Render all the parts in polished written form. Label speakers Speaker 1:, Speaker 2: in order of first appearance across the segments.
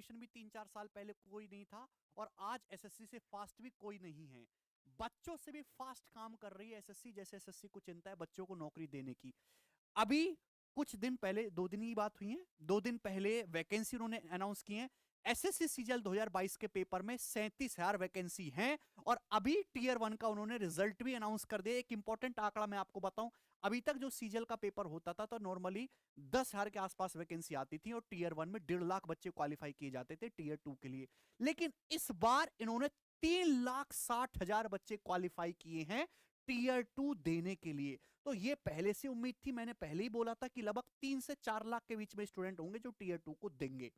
Speaker 1: Generation भी 3-4 साल पहले कोई नहीं था, और आज एसएससी से फास्ट भी कोई नहीं है। बच्चों से भी फास्ट काम कर रही है एसएससी, जैसे एसएससी को चिंता है बच्चों को नौकरी देने की। अभी कुछ दिन पहले, 2 दिन की बात हुई है, 2 दिन पहले वैकेंसी उन्होंने अनाउंस की है। एसएससी सीजीएल 2022 के पेपर में 37,000 वैकेंसी हैं, और अभी टीयर 1 का उन्होंने रिजल्ट भी अनाउंस कर दिया। एक इंपॉर्टेंट आंकड़ा मैं आपको बताऊं, अभी तक जो सीजीएल का पेपर होता था तो नॉर्मली 10,000 के आसपास वैकेंसी आती थी, और टीयर 1 में 1.5 लाख बच्चे क्वालिफाई किए जाते थे टीयर 2 के लिए। लेकिन इस बार इन्होंने 3,60,000 बच्चे क्वालिफाई किए हैं टीयर 2 देने के लिए। तो ये पहले से उम्मीद थी, मैंने पहले ही बोला था कि लगभग 3 से 4 लाख के बीच में स्टूडेंट होंगे जो टीयर 2 को देंगे।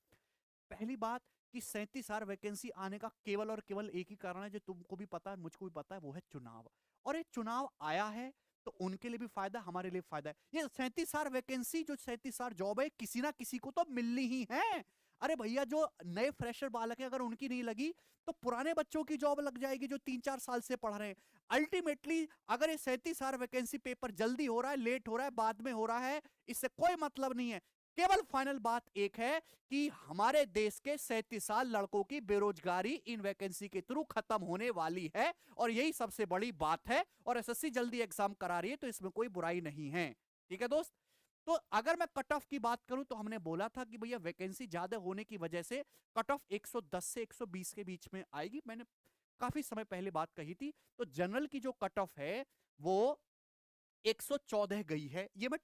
Speaker 1: पहली बात कि 37,000 वैकेंसी आने का केवल और केवल एक ही कारण है, जो तुमको भी पता है मुझको भी पता है, वो है चुनाव। और ये चुनाव आया है तो उनके लिए भी फायदा, हमारे लिए फायदा है। ये 37,000 वैकेंसी, जो 37,000 जॉब है, किसी ना किसी को तो मिलनी ही है। अरे भैया, जो नए फ्रेशर बालक है, अगर उनकी नहीं लगी तो पुराने बच्चों की जॉब लग जाएगी जो 3-4 साल से पढ़ रहे हैं। अल्टीमेटली अगर ये 37,000 वैकेंसी पेपर जल्दी हो रहा है, लेट हो रहा है, बाद में हो रहा है, इससे कोई मतलब नहीं है। केवल फाइनल बात एक है कि हमारे देश के 37,000 लड़कों की बेरोजगारी इन वैकेंसी के थ्रू खत्म होने वाली है, और यही सबसे बड़ी बात है। और एसएससी जल्दी एग्जाम करा रही है तो इसमें कोई बुराई नहीं है। ठीक है दोस्त। तो अगर मैं कट ऑफ की बात करूं तो हमने बोला था कि भैया वैकेंसी ज्यादा होने की वजह से कट ऑफ 110 से 120 के बीच में आएगी। मैंने काफी समय पहले बात कही थी। तो जनरल की जो कट ऑफ है वो 114 गई है। ये मैं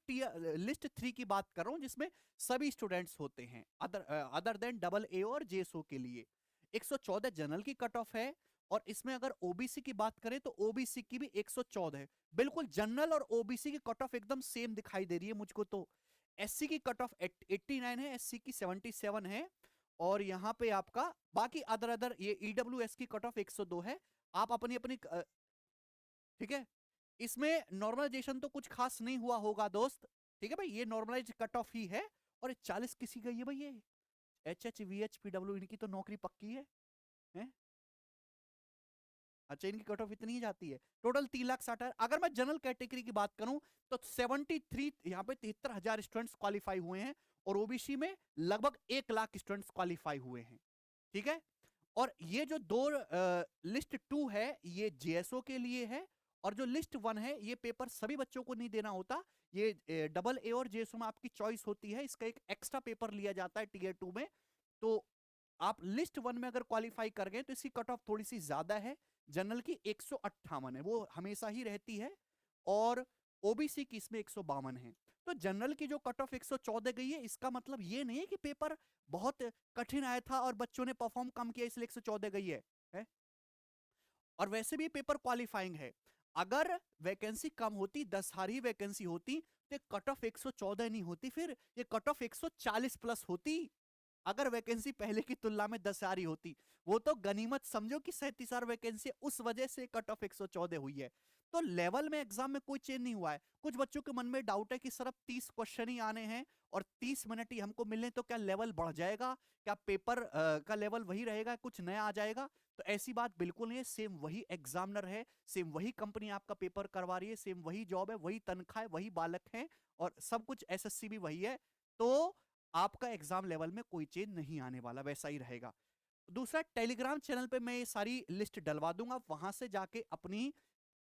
Speaker 1: लिस्ट 3 की बात कर रहा हूं, जिसमें सभी स्टूडेंट्स होते हैं, अदर देन डबल ए और जेएसओ के लिए 114 जनरल की कट ऑफ है। और इसमें अगर ओबीसी की बात करें तो ओबीसी की भी 114 है। बिल्कुल जनरल और ओबीसी की कट ऑफ एकदम सेम दिखाई दे रही है मुझको। तो एससी की कट ऑफ 89 है, एससी की 77 है, और यहां पे आपका बाकी अदर अदर ये ईडब्ल्यूएस की कट ऑफ 102 है। आप अपनी अपनी ठीक है, इसमें नॉर्मलाइजेशन तो कुछ खास नहीं हुआ होगा दोस्त। ठीक है भाई, ये नॉर्मलाइज कट ऑफ ही है। और 40 किसी गई है भाई, ये H H V H PW, इनकी तो नौकरी पक्की है? अच्छा, इनकी कट ऑफ इतनी ही जाती है। टोटल 3,60,000। अगर मैं जनरल कैटेगरी की बात करूं तो 73, यहाँ पे 73,000 स्टूडेंट्स क्वालिफाई हुए हैं, और ओबीसी में लगभग 1 लाख स्टूडेंट्स क्वालिफाई हुए हैं। ठीक है। और ये जो दो लिस्ट 2 है ये जेएसओ के लिए है, और जो लिस्ट 1 है ये पेपर सभी बच्चों को नहीं देना होता। ये डबल ए और जेएसओ में आपकी चॉइस होती है, इसका एक एक्स्ट्रा पेपर लिया जाता है टीयर 2 में। तो आप लिस्ट 1 में अगर क्वालिफाई कर गए तो इसकी कट ऑफ थोड़ी सी ज्यादा है। जनरल की 158 है, वो हमेशा ही रहती है, और ओबीसी की इसमें 152 है। तो जनरल की जो कट ऑफ 114 गई है, इसका मतलब ये नहीं है कि पेपर बहुत कठिन आया था और बच्चों ने परफॉर्म कम किया इसलिए 114 गई है? और वैसे भी पेपर क्वालिफाइंग है। अगर वैकेंसी कम होती, 10,000 ही वैकेंसी होती, तो कट ऑफ 114 नहीं होती, फिर ये कट ऑफ 140 प्लस होती। अगर वैकेंसी पहले की तुलना में 10,000 ही होती, वो तो गनीमत समझो कि 37,000 वैकेंसी उस वजह से कट ऑफ 114 हुई है। तो लेवल में एग्जाम में कोई चेंज नहीं हुआ है। कुछ बच्चों के मन में डाउट है कि सर अब 30 क्वेश्चन ही आने हैं और 30 मिनट ही हमको मिलने, तो क्या लेवल बढ़ जाएगा, क्या पेपर का लेवल वही रहेगा, कुछ नया आ जाएगा? तो ऐसी बात बिल्कुल नहीं है। सेम वही एग्जामिनर है, सेम वही कंपनी आपका पेपर करवा रही है, सेम वही जॉब है, वही तनख्वाह है, वही बालक है, और सब कुछ एसएससी भी वही है। तो आपका एग्जाम लेवल में कोई चेंज नहीं आने वाला, वैसा ही रहेगा। दूसरा, टेलीग्राम चैनल पे मैं ये सारी लिस्ट डलवा दूंगा, वहां से जाके अपनी